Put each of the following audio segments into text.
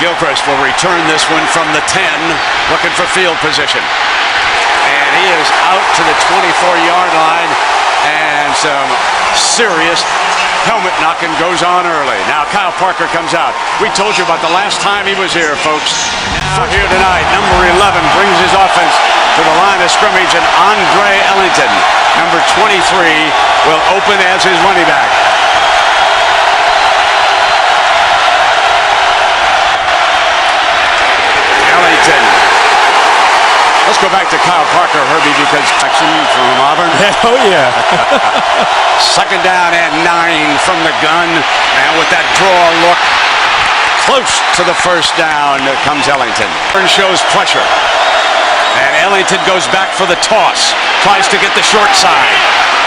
Gilchrist will return this one from the 10, looking for field position. And he is out to the 24-yard line, and some serious helmet knocking goes on early. Now Kyle Parker comes out. We told you about the last time he was here, folks. Now here tonight, number 11 brings his offense to the line of scrimmage, and Andre Ellington, number 23, will open as his running back. Ellington. Let's go back to Kyle Parker, Herbie, because Jackson from Auburn. Oh, yeah. Second down and 9 from the gun. And with that draw look, close to the first down comes Ellington. Shows pressure. And Ellington goes back for the toss. Tries to get the short side.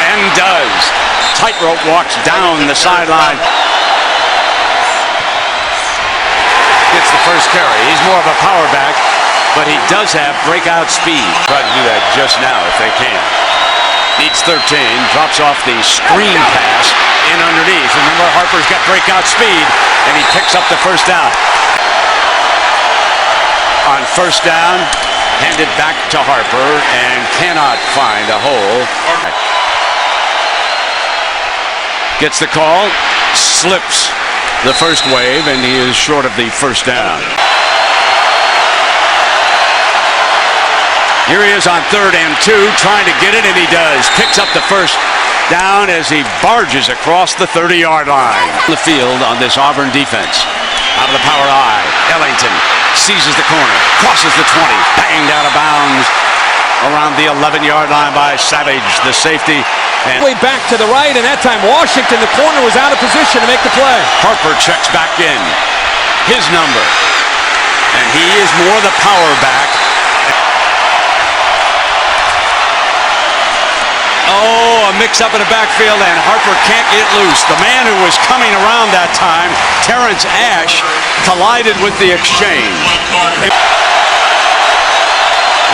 And does. Tightrope walks down the sideline. Gets the first carry. He's more of a power back, but he does have breakout speed. Try to do that just now if they can. Needs 13, drops off the screen pass in underneath. Remember, Harper's got breakout speed, and he picks up the first down. On first down, handed back to Harper, and cannot find a hole. Gets the call, slips the first wave, and he is short of the first down. Here he is on 3rd and 2, trying to get it, and he does. Picks up the first down as he barges across the 30-yard line. The field on this Auburn defense. Out of the power I. Ellington seizes the corner, crosses the 20, banged out of bounds around the 11-yard line by Savage, the safety. And way back to the right, and that time Washington, the corner, was out of position to make the play. Harper checks back in. His number. And he is more the power back. Oh, a mix-up in the backfield, and Harper can't get loose. The man who was coming around that time, Terrence Ash, collided with the exchange.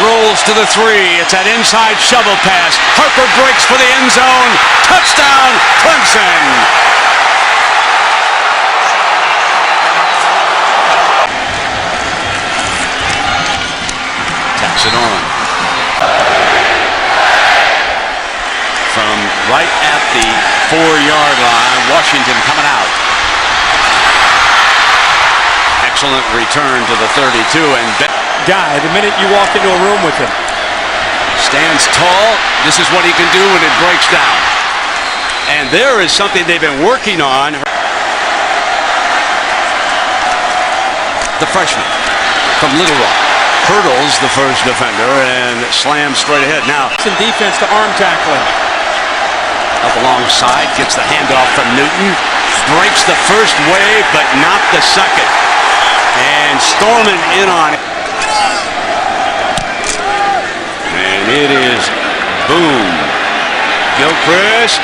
Rolls to the 3. It's an inside shovel pass. Harper breaks for the end zone. Touchdown, Clemson. Taps it on. From right at the 4-yard line, Washington coming out. Excellent return to the 32, and guy, the minute you walk into a room with him, stands tall. This is what he can do when it breaks down. And there is something they've been working on. The freshman from Little Rock hurdles the first defender and slams straight ahead. Now, some defense to arm tackling. Up alongside, gets the handoff from Newton, breaks the first wave, but not the second. And storming in on it. And it is boom. Gilchrist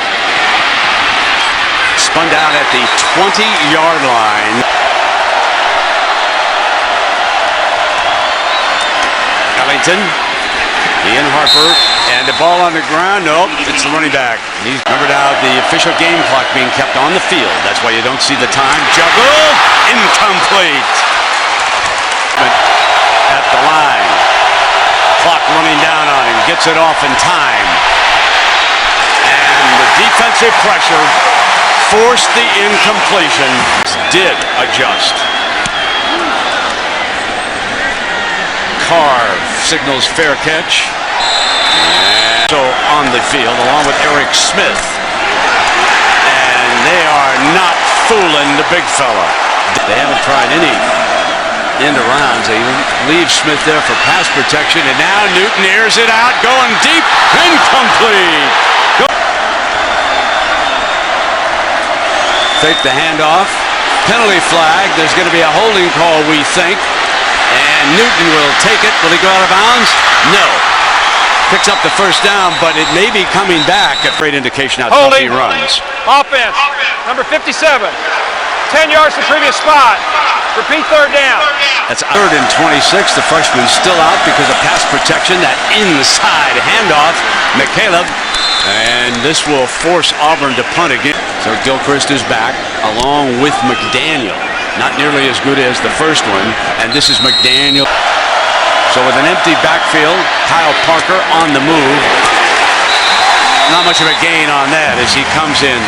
spun down at the 20-yard line. Ellington, Ian Harper, and the ball on the ground. Nope, it's the running back. He's remembered out the official game clock being kept on the field. That's why you don't see the time. Juggled, incomplete. At the line. Clock running down on him. Gets it off in time. And the defensive pressure forced the incompletion. Did adjust. Carr signals fair catch. And so on the field along with Eric Smith. And they are not fooling the big fella. They haven't tried any end arounds. They leave Smith there for pass protection, and now Newton airs it out, going deep, incomplete. Take the handoff, penalty flag. There's going to be a holding call, we think, and Newton will take it. Will he go out of bounds? No. Picks up the first down, but it may be coming back. A great indication how tough he runs. Offense, number 57, 10 yards to the previous spot. Repeat 3rd down. That's 3rd and 26. The freshman's still out because of pass protection. That inside handoff, McCaleb. And this will force Auburn to punt again. So Gilchrist is back along with McDaniel. Not nearly as good as the first one. And this is McDaniel. So with an empty backfield, Kyle Parker on the move. Not much of a gain on that as he comes in.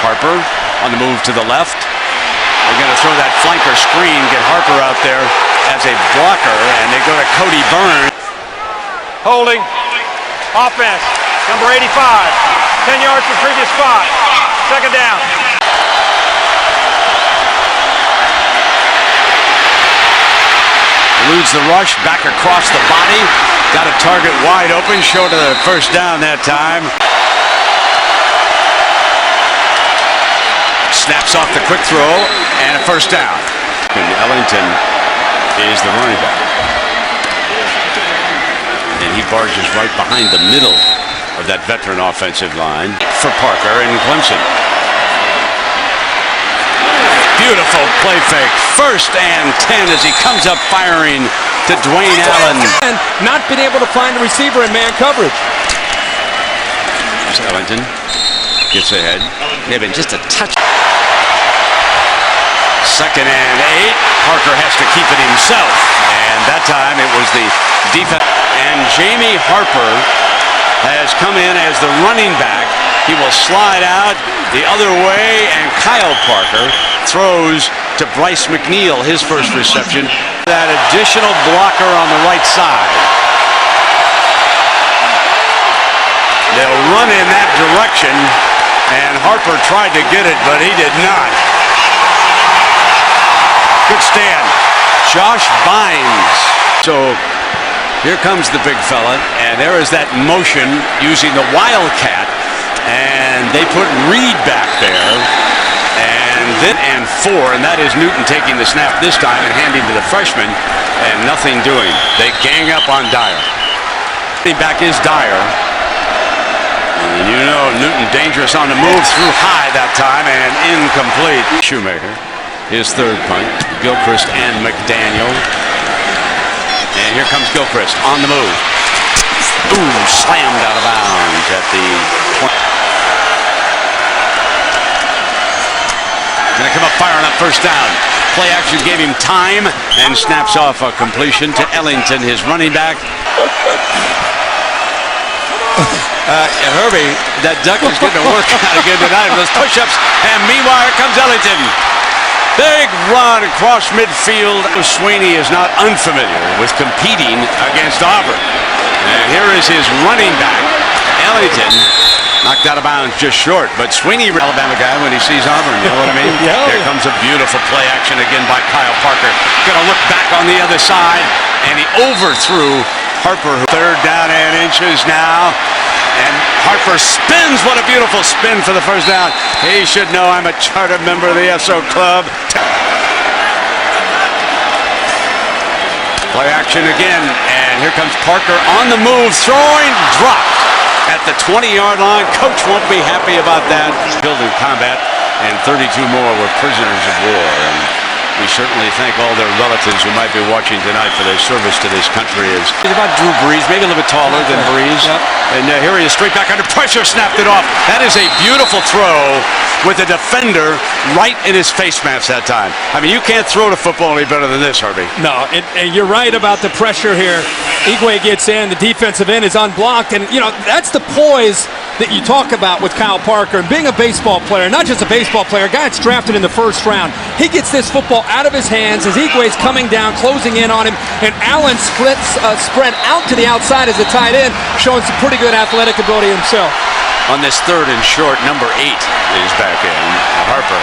Harper on the move to the left. They're going to throw that flanker screen, get Harper out there as a blocker, and they go to Cody Burns. Holding. Offense. Number 85. 10 yards from previous spot. Second down. Eludes the rush, back across the body. Got a target wide open, short of the first down that time. Snaps off the quick throw, and a first down. And Ellington is the running back. And he barges right behind the middle of that veteran offensive line for Parker and Clemson. Beautiful play fake. First and 10 as he comes up firing to Dwayne Allen. And not been able to find the receiver in man coverage. There's Ellington. Gets ahead. Maybe just a touch. Second and 8. Parker has to keep it himself. And that time it was the defense. And Jamie Harper has come in as the running back. He will slide out the other way, and Kyle Parker throws to Bryce McNeil, his first reception. That additional blocker on the right side. They'll run in that direction, and Harper tried to get it, but he did not. Good stand. Josh Bynes. So here comes the big fella, and there is that motion using the Wildcat, and they put Reed back there, and then and 4, and that is Newton taking the snap this time and handing to the freshman, and nothing doing. They gang up on Dyer. Back is Dyer. And you know Newton dangerous on the move, threw high that time and incomplete. Shoemaker, his third punt. Gilchrist and McDaniel. And here comes Gilchrist on the move. Ooh, slammed out of bounds at the point. Gonna come up firing up first down. Play action gave him time and snaps off a completion to Ellington, his running back. Herbie, that duck is getting a workout again tonight with those push-ups. And meanwhile, here comes Ellington. Big run across midfield. Sweeney is not unfamiliar with competing against Auburn. And here is his running back, Ellington. Knocked out of bounds just short, but Sweeney, Alabama guy, when he sees Auburn, you know what I mean? Yeah. Here comes a beautiful play action again by Kyle Parker. Gonna look back on the other side, and he overthrew Harper. Third down and inches now. And Harper spins. What a beautiful spin for the first down. He should know I'm a charter member of the SO Club. Play action again, and here comes Parker on the move, throwing, dropped at the 20-yard line. Coach won't be happy about that. Killed in combat, and 32 more were prisoners of war. And we certainly thank all their relatives who might be watching tonight for their service to this country. It's about Drew Brees, maybe a little bit taller than Brees. Yep. And here he is straight back under pressure, snapped it off. That is a beautiful throw with the defender right in his face mask that time. I mean, you can't throw the football any better than this, Herbie. No, and you're right about the pressure here. Igwe gets in, the defensive end is unblocked, and, you know, that's the poise that you talk about with Kyle Parker. And being a baseball player, not just a baseball player, a guy that's drafted in the first round, he gets this football out of his hands as Igwe's coming down, closing in on him, and Allen spread out to the outside as a tight end, showing some pretty good athletic ability himself. On this third and short, number 8 is back in, Harper.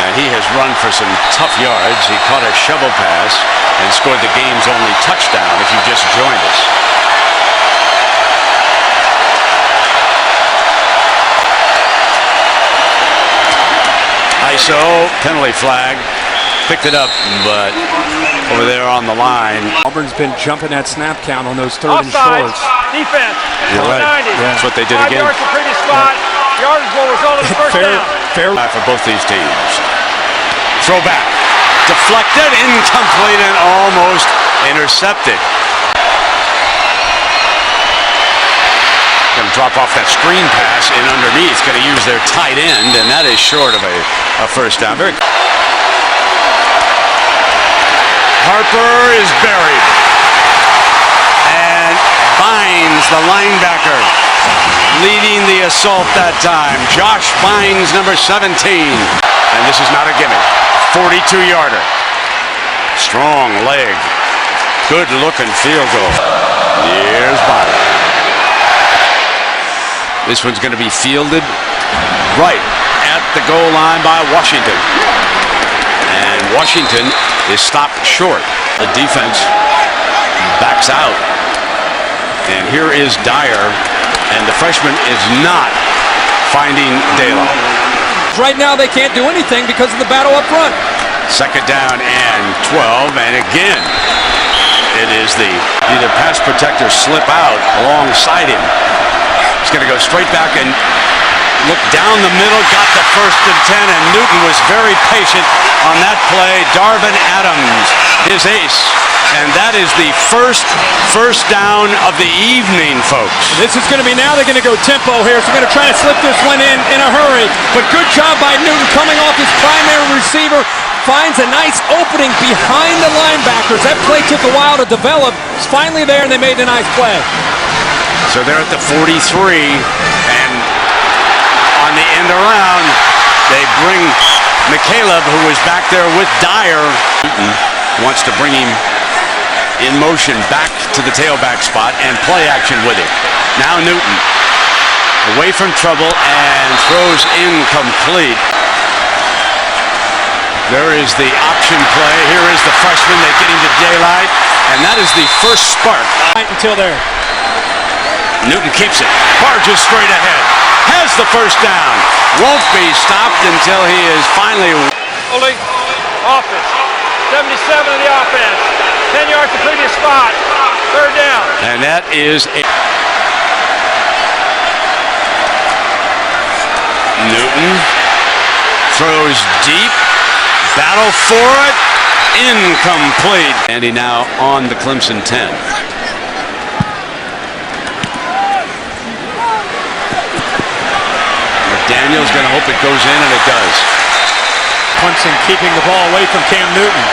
And he has run for some tough yards. He caught a shovel pass and scored the game's only touchdown if you just joined us. ISO, penalty flag, picked it up, but over there on the line. Auburn's been jumping that snap count on those third and Offsides. shorts. Defense. You're right. 90. Yeah. That's what they did 5 again. yards from previous spot. Yardage will result in the first down. Fair. For both these teams. Throw back. Deflected, incomplete, and almost intercepted. Going to drop off that screen pass in underneath. Going to use their tight end, and that is short of a first down. Harper is buried. And Bynes, the linebacker, leading the assault that time. Josh Bynes, number 17. And this is not a gimme. 42-yarder. Strong leg. Good looking field goal. Here's Bynes. This one's going to be fielded right at the goal line by Washington. And Washington is stopped short. The defense backs out. And here is Dyer. And the freshman is not finding daylight. Right now they can't do anything because of the battle up front. Second down and 12. And again, it is either pass protector slip out alongside him. He's going to go straight back and look down the middle, got the 1st and 10, and Newton was very patient on that play. Darvin Adams, his ace. And that is the first down of the evening, folks. This is going to be, now they're going to go tempo here, so they're going to try to slip this one in a hurry. But good job by Newton coming off his primary receiver. Finds a nice opening behind the linebackers. That play took a while to develop. It's finally there, and they made a nice play. So they're at the 43, and on the end around, they bring McCaleb, who was back there with Dyer. Newton wants to bring him in motion back to the tailback spot and play action with him. Now Newton away from trouble and throws incomplete. There is the option play. Here is the freshman. They get him to daylight, and that is the first spark. Right until there. Newton keeps it. Barges straight ahead. Has the first down. Won't be stopped until he is finally. Holding. Offense. 77 in the offense. 10 yards to previous spot. Third down. And that is a. Newton throws deep. Battle for it. Incomplete. And he now on the Clemson 10. Daniel's going to hope it goes in, and it does. Clemson keeping the ball away from Cam Newton.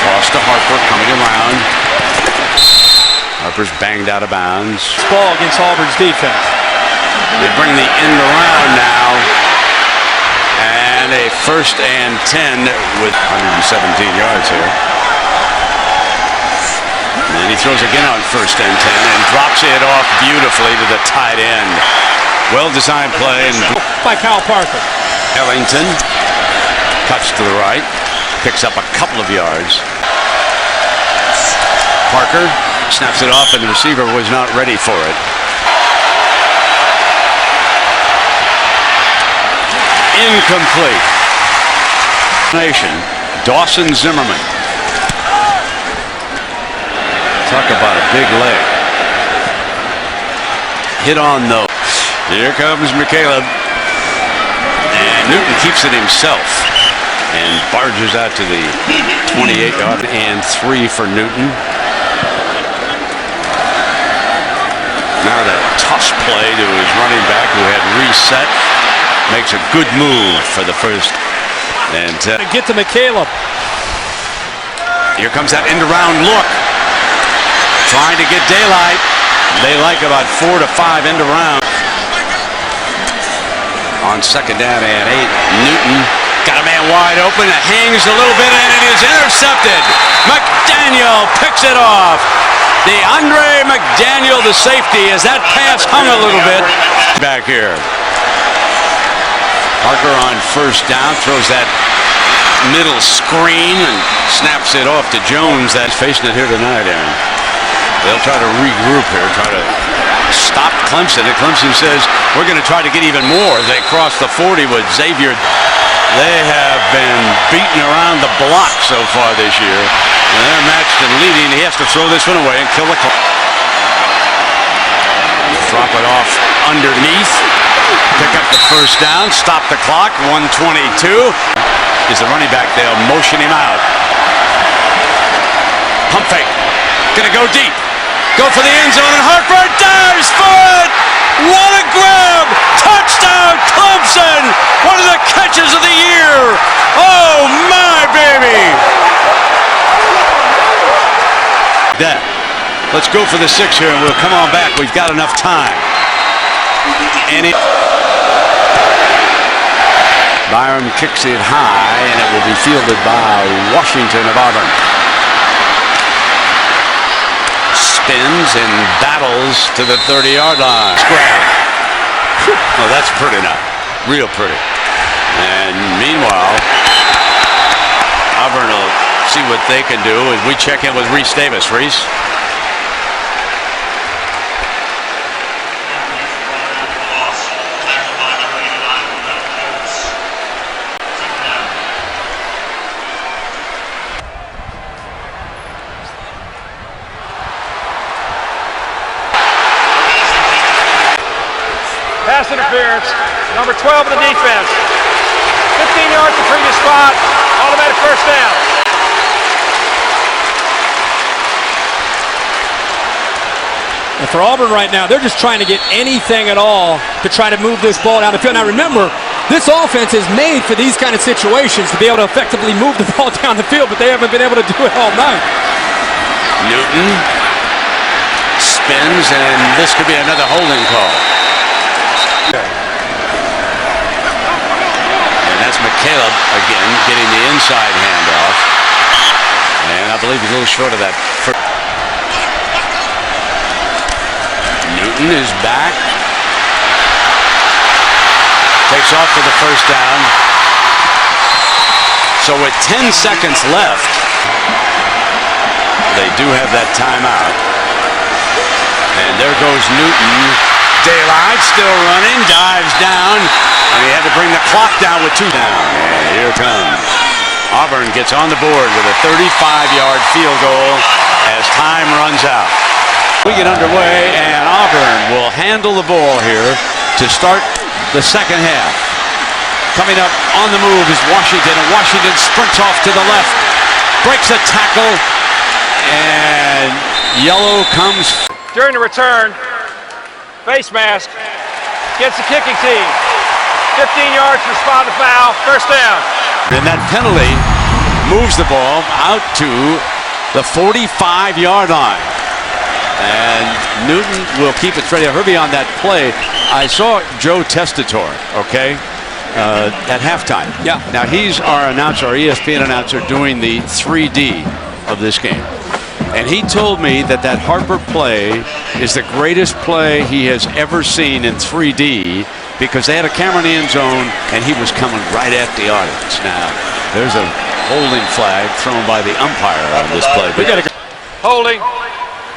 Toss to Harper, coming around. Harper's banged out of bounds. Ball against Auburn's defense. They bring the end around now. And a 1st and 10 with 117 yards here. And then he throws again on 1st and 10 and drops it off beautifully to the tight end. Well-designed play and by Kyle Parker. Ellington cuts to the right, picks up a couple of yards. Parker snaps it off, and the receiver was not ready for it. Incomplete. Dawson Zimmerman. Talk about a big leg. Hit on though. Here comes McCaleb. And Newton keeps it himself. And barges out to the 28-yard and 3 for Newton. Now that toss play to his running back who had reset. Makes a good move for the 1st and 10. Get to McCaleb. Here comes that end around look. Trying to get daylight. They like about 4 to 5 end around. On 2nd down and 8, Newton got a man wide open. It hangs a little bit and it is intercepted. McDaniel picks it off. DeAndre McDaniel, the safety, as that pass hung a little bit. Back here. Parker on 1st down, throws that middle screen and snaps it off to Jones. That's facing it here tonight, Aaron. They'll try to regroup here, try to stop Clemson. And Clemson says, we're going to try to get even more as they cross the 40 with Xavier. They have been beaten around the block so far this year. And they're matched and leading. He has to throw this one away and kill the clock. Drop it off underneath. Pick up the 1st down. Stop the clock. 1:22. Is the running back. They'll motion him out. Pump fake. Gonna go deep. Go for the end zone, and Harper dives for it! What a grab! Touchdown, Clemson! that. Let's go for the 6 here, and we'll come on back. We've got enough time. And Byron kicks it high, and it will be fielded by Washington of Auburn. Spins and battles to the 30-yard line. Grab. Oh, that's pretty now. Real pretty. And meanwhile, Auburn will see what they can do as we check in with Reese Davis. Reese? Pass interference, number 12 of the defense. 15 yards to previous spot, automatic first down. And for Auburn right now, they're just trying to get anything at all to try to move this ball down the field. Now remember, this offense is made for these kind of situations to be able to effectively move the ball down the field, but they haven't been able to do it all night. Newton spins, and this could be another holding call. And that's McCaleb again getting the inside handoff. And I believe he's a little short of that. Newton is back. Takes off for the first down. So with 10 seconds left, they do have that timeout. And there goes Newton. Daylight still running, dives down, and he had to bring the clock down with 2 down. And here comes. Auburn gets on the board with a 35-yard field goal as time runs out. We get underway, and Auburn will handle the ball here to start the second half. Coming up on the move is Washington, and Washington sprints off to the left, breaks a tackle, and yellow comes. During the return, face mask gets the kicking team. 15 yards for spot the foul, first down. And that penalty moves the ball out to the 45-yard line. And Newton will keep it straight. Herbie, on that play, I saw Joe Testator, okay, at halftime. Yeah. Now, he's our announcer, our ESPN announcer, doing the 3D of this game. And he told me that that Harper play is the greatest play he has ever seen in 3D because they had a camera in the end zone and he was coming right at the audience. Now, there's a holding flag thrown by the umpire on this play. But Holding,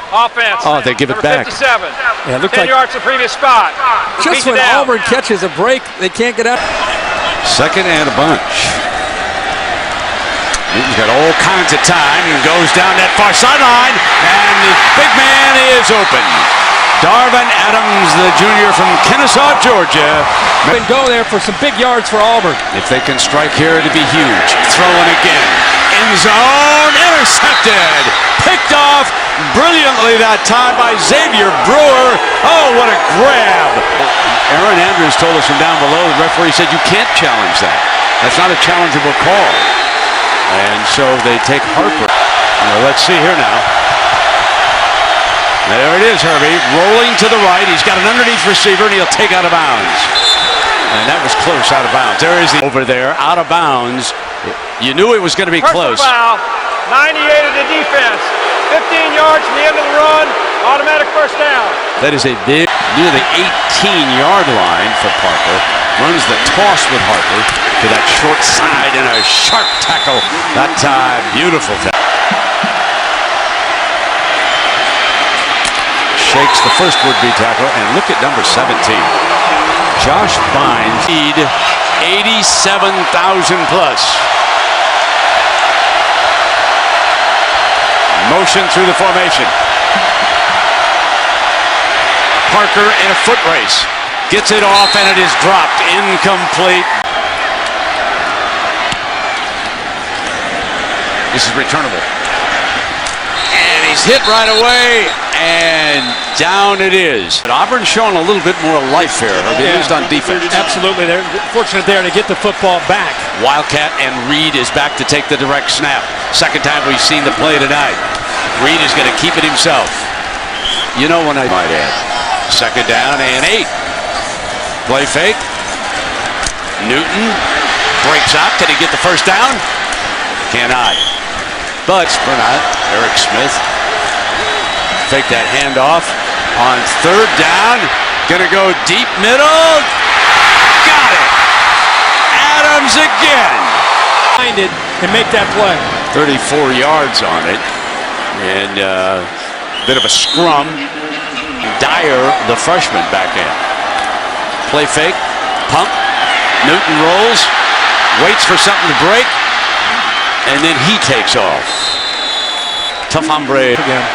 offense. Oh, they give it back. 57. Yeah, it looked 10 like yards to previous spot. just when Auburn catches a break, they can't get out. Second and a bunch. Newton's got all kinds of time and goes down that far sideline, and the big man is open. Darvin Adams, the junior from Kennesaw, Georgia. And go there for some big yards for Auburn. If they can strike here, it'd be huge. Throwing again. End zone, intercepted. Picked off brilliantly that time by Xavier Brewer. Oh, what a grab. Aaron Andrews told us from down below, the referee said you can't challenge that. That's not a challengeable call. And so they take Harper. Now, let's see here now. There it is, Herbie. Rolling to the right. He's got an underneath receiver, and he'll take out of bounds. And that was close, out of bounds. There is the over there, out of bounds. You knew it was going to be close. Foul, 98 of the defense. 15 yards from the end of the run. Automatic first down. That is a big, near the 18-yard line for Parker. Runs the toss with Harper to that short side and a sharp tackle that time. Beautiful tackle. Shakes the first would-be tackle, and look at number 17. Josh Bynes, lead 87,000 plus. Motion through the formation. Parker in a foot race. Gets it off, and it is dropped. Incomplete. This is returnable. And he's hit right away, and down it is. But Auburn's showing a little bit more life here, at least on defense. Absolutely. They're fortunate there to get the football back. Wildcat, and Reed is back to take the direct snap. Second time we've seen the play tonight. Reed is going to keep it himself. You know when I might add. Second down and 8. Play fake. Newton breaks out. Can he get the first down? Cannot. But Bernard, Eric Smith. Fake that handoff on third down. Gonna go deep middle. Got it. Adams again. Find it and make that play. 34 yards on it. And a bit of a scrum. Dyer, the freshman, back in. Play fake. Pump. Newton rolls. Waits for something to break. And then he takes off. Tough hombre again.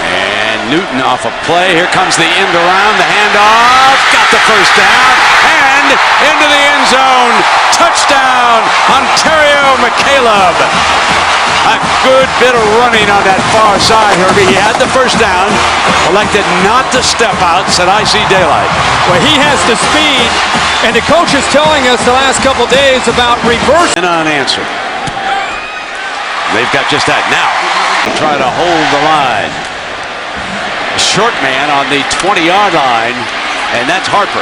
And Newton off a play. Here comes the end around. The handoff. Got the first down. And into the end zone. Touchdown. Ontario McCaleb. A good bit of running on that far side, Herbie. He had the first down. Elected not to step out. Said, I see daylight. Well, he has the speed. And the coach is telling us the last couple days about reverse. And unanswered. They've got just that. Now, try to hold the line. A short man on the 20-yard line, and that's Harper.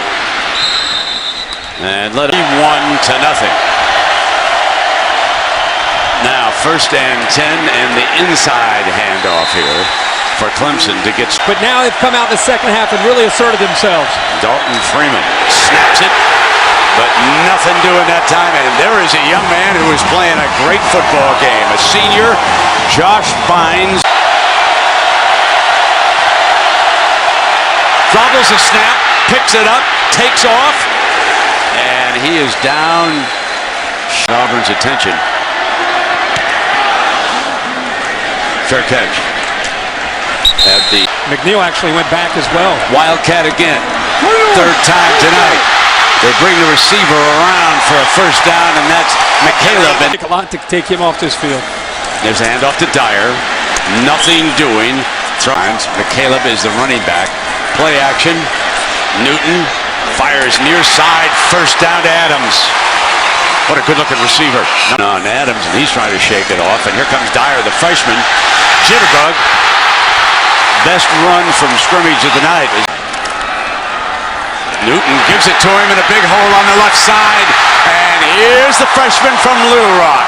And let it be 1-0. Now, first and 10, and the inside handoff here for Clemson to get. But now they've come out in the second half and really asserted themselves. Dalton Freeman snaps it, but nothing doing that time. And there is a young man who is playing a great football game. A senior, Josh Bynes. Gobbles a snap, picks it up, takes off, and he is down. Auburn's attention. Fair catch. At the McNeil actually went back as well. Wildcat again. Third time tonight. They bring the receiver around for a first down, and that's McCaleb. And A lot to take him off this field. there's a handoff to Dyer. Nothing doing. McCaleb is the running back. Play action. Newton fires near side. First down to Adams. What a good-looking receiver. On Adams, and he's trying to shake it off. And here comes Dyer, the freshman. Jitterbug. Best run from scrimmage of the night. Newton gives it to him in a big hole on the left side. And here's the freshman from Little Rock.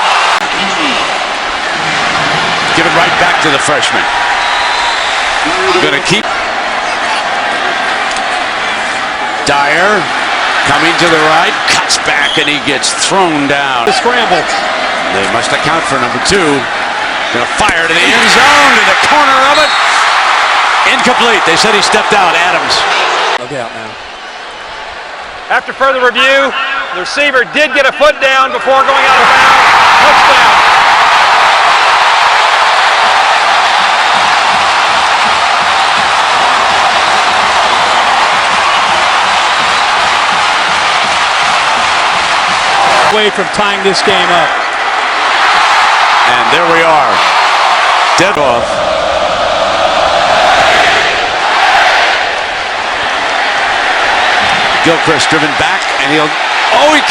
Give it right back to the freshman. Gonna keep. Dyer coming to the right, cuts back, and he gets thrown down. The scramble. They must account for number 2. Gonna fire to the end zone, to the corner of it. Incomplete. They said he stepped out. Adams. Look out now. After further review, the receiver did get a foot down before going out of bounds. Touchdown. Away from tying this game up. And there we are. Dead off. Gilchrist driven back, and he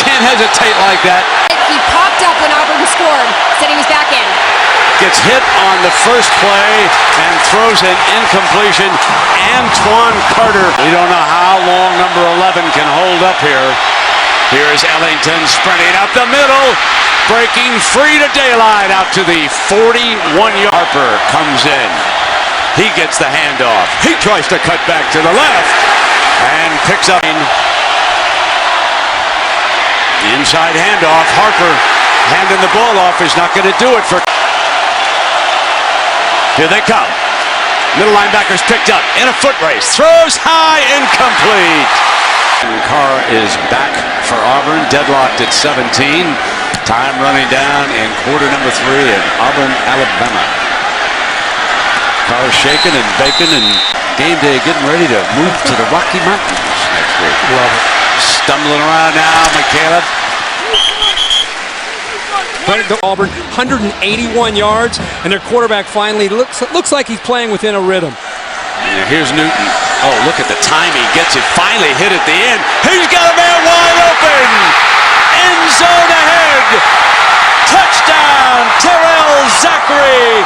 can't hesitate like that. He popped up when Auburn scored, said he was back in. Gets hit on the first play and throws an incompletion. Antoine Carter. We don't know how long number 11 can hold up here. Here's Ellington sprinting up the middle, breaking free to daylight out to the 41-yard. Harper comes in. He gets the handoff. He tries to cut back to the left and picks up. The inside handoff. Harper handing the ball off is not going to do it for. Here they come. Middle linebackers picked up in a foot race. Throws high, incomplete. And Carr is back for Auburn, deadlocked at 17. Time running down in quarter number 3 in Auburn, Alabama. Carr shaking and baking, and game day getting ready to move to the Rocky Mountains next week. Love it. Stumbling around now, McCaleb. Auburn, 181 yards, and their quarterback finally looks like he's playing within a rhythm. And here's Newton. Oh, look at the time he gets it. Finally hit at the end. He's got a man wide open. End zone ahead. Touchdown, Terrell Zachary.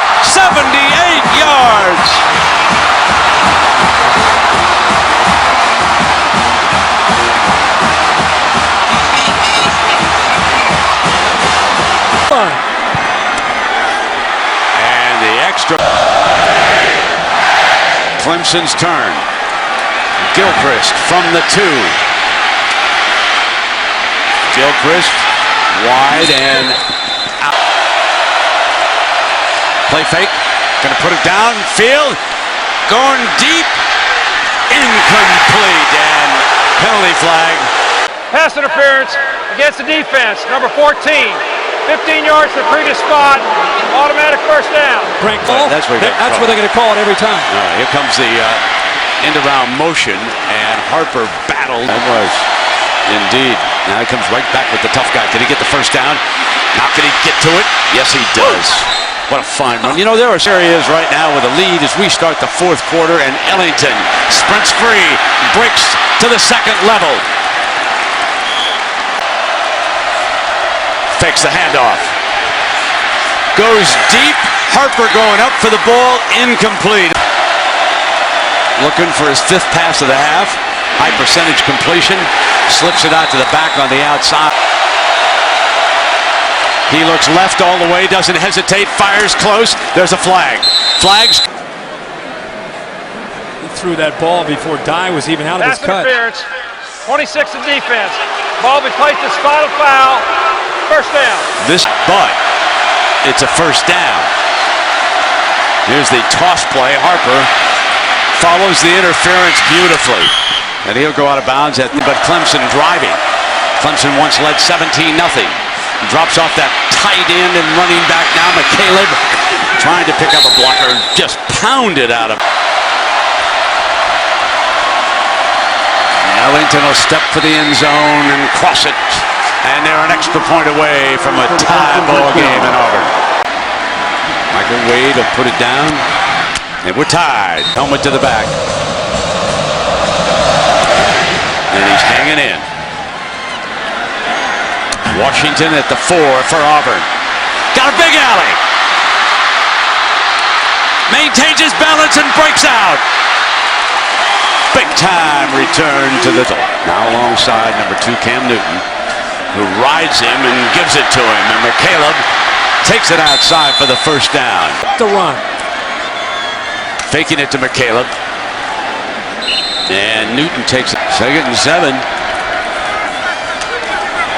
run. And the extra. Clemson's turn. Gilchrist from the 2. Gilchrist wide and out. Play fake. Gonna put it down. Field. Going deep. Incomplete. And penalty flag. Pass interference against the defense. Number 14. 15 yards to the previous spot. Automatic first down. Frank Cole. That's what they're going to call it every time. Here comes the end-around motion, and Harper battled. That was indeed. Now he comes right back with the tough guy. Did he get the first down? Now can he get to it? Yes, he does. What a fine run. You know, there are areas right now with a lead as we start the 4th quarter, and Ellington sprints free, breaks to the 2nd level. Fakes the handoff. Goes deep. Harper going up for the ball. Incomplete. Looking for his 5th pass of the half. High percentage completion. Slips it out to the back on the outside. He looks left all the way. Doesn't hesitate. Fires close. There's a flag. Flags. He threw that ball before Dye was even out of his cut. Interference. 26 in defense. Ball be placed at spot of foul. First down. But it's a first down. Here's the toss play. Harper follows the interference beautifully. And he'll go out of bounds but Clemson driving. Clemson once led 17-0. Drops off that tight end and running back now. McCaleb trying to pick up a blocker. Just pounded out of. Ellington will step for the end zone and cross it. And they're an extra point away from a tie ball game in Auburn. Michael Wade will put it down. And we're tied. Helmet to the back. And he's hanging in. Washington at the 4 for Auburn. Got a big alley. Maintains his balance and breaks out. Big time return to the. Now alongside number 2 Cam Newton, who rides him and gives it to him. And McCaleb takes it outside for the first down. The run. Faking it to McCaleb. And Newton takes it. 2nd and 7.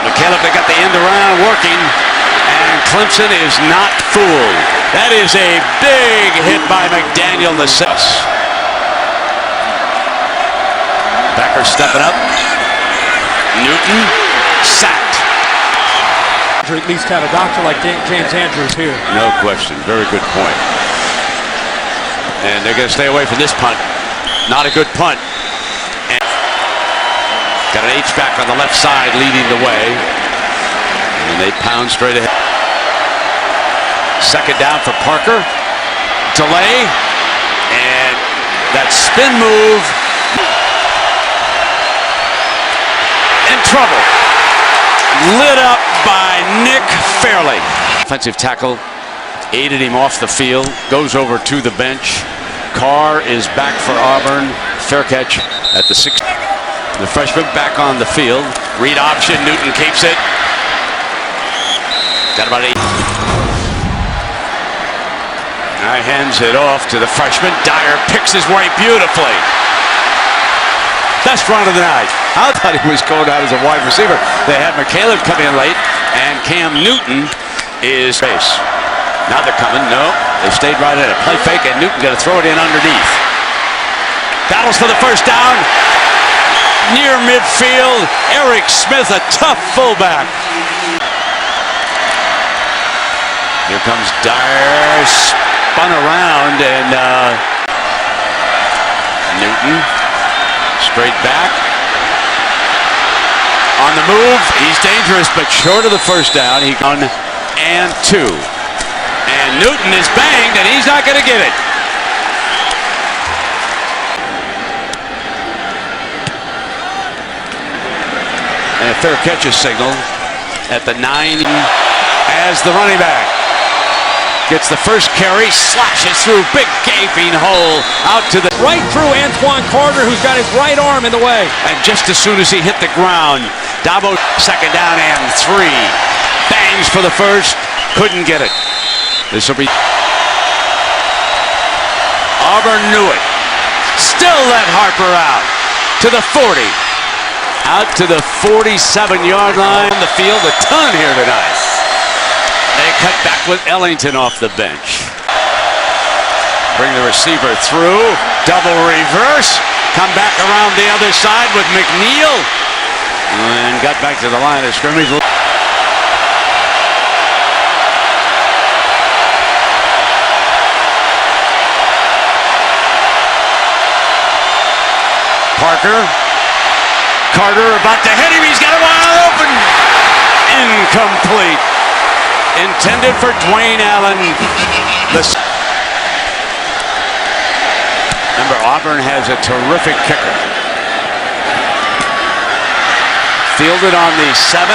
McCaleb, they got the end around working. And Clemson is not fooled. That is a big hit by McDaniel, the 6th. Becker stepping up. Newton sacked. At least have a doctor like James Andrews here. No question. Very good point. And they're going to stay away from this punt. Not a good punt. And got an H-back on the left side leading the way. And they pound straight ahead. 2nd down for Parker. Delay. And that spin move. In trouble. Lit up by Nick Fairley. Offensive tackle aided him off the field. Goes over to the bench. Carr is back for Auburn. Fair catch at the 6th. The freshman back on the field. Read option. Newton keeps it. Got about 8. Now hands it off to the freshman. Dyer picks his way beautifully. Best run of the night. I thought he was going out as a wide receiver. They had McCaleb come in late, and Cam Newton is base. Now they're coming. No, they stayed right in it. Play fake, and Newton going to throw it in underneath. Battles for the first down. Near midfield, Eric Smith, a tough fullback. Here comes Dyer, spun around, and Newton straight back. On the move, he's dangerous, but short of the first down. He gone and 2. And Newton is banged, and he's not going to get it. And a fair catch is signaled at the 9 as the running back gets the first carry, slashes through, big gaping hole out to the right through Antoine Carter, who's got his right arm in the way. And just as soon as he hit the ground, Dabo 2nd down and 3. Bangs for the first. Couldn't get it. This will be. Auburn knew it. Still let Harper out to the 40. Out to the 47-yard line. On the field, a ton here tonight. They cut back with Ellington off the bench. Bring the receiver through. Double reverse. Come back around the other side with McNeil. And got back to the line of scrimmage. Parker. Carter about to hit him. He's got it wide open. Incomplete. Intended for Dwayne Allen. Remember, Auburn has a terrific kicker. Fielded on the 7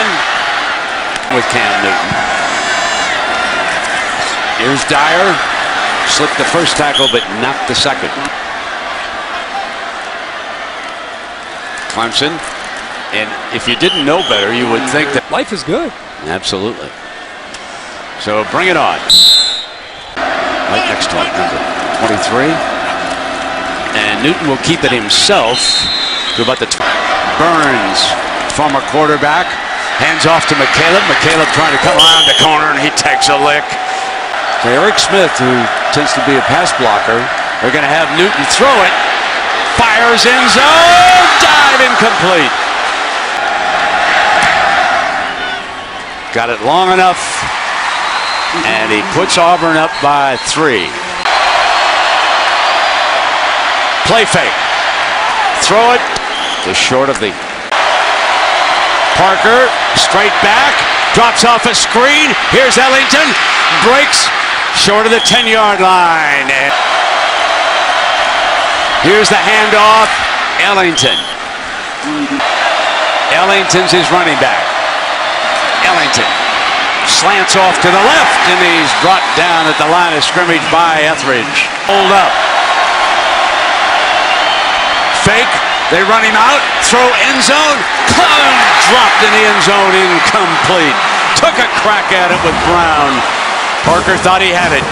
with Cam Newton. Here's Dyer. Slipped the first tackle, but not the second. Clemson, and if you didn't know better, you would think that life is good. Absolutely. So bring it on. Right next to him, number 23. And Newton will keep it himself to about the Burns, former quarterback, hands off to McCaleb. McCaleb trying to come around the corner, and he takes a lick. So Eric Smith, who tends to be a pass blocker, they're going to have Newton throw it. Fires in zone, dive incomplete. Got it long enough, and he puts Auburn up by 3. Play fake. Throw it to short of the. Parker, straight back, drops off a screen. Here's Ellington, breaks short of the 10-yard line. And here's the handoff, Ellington. Ellington's his running back. Ellington slants off to the left, and he's brought down at the line of scrimmage by Etheridge. Hold up. Fake, they run him out, throw end zone, dropped in the end zone, incomplete. Took a crack at it with Brown. Parker thought he had it.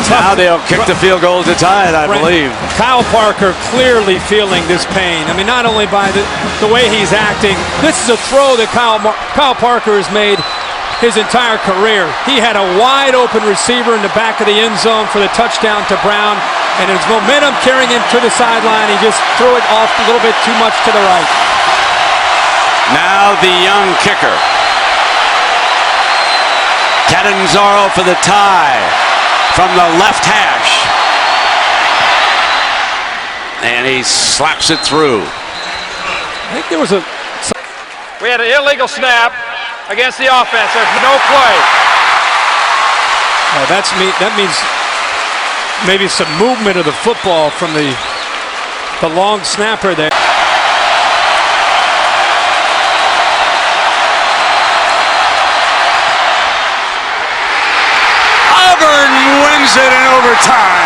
Now they'll kick the field goal to tie it, I believe. Kyle Parker clearly feeling this pain. I mean, not only by the way he's acting, this is a throw that Kyle Parker has made his entire career. He had a wide open receiver in the back of the end zone for the touchdown to Brown, and his momentum carrying him to the sideline. He just threw it off a little bit too much to the right. Now the young kicker. Catanzaro for the tie from the left hash. And he slaps it through. I think there was a... We had an illegal snap against the offense. There's no play. That means maybe some movement of the football from the long snapper there. Auburn wins it in overtime.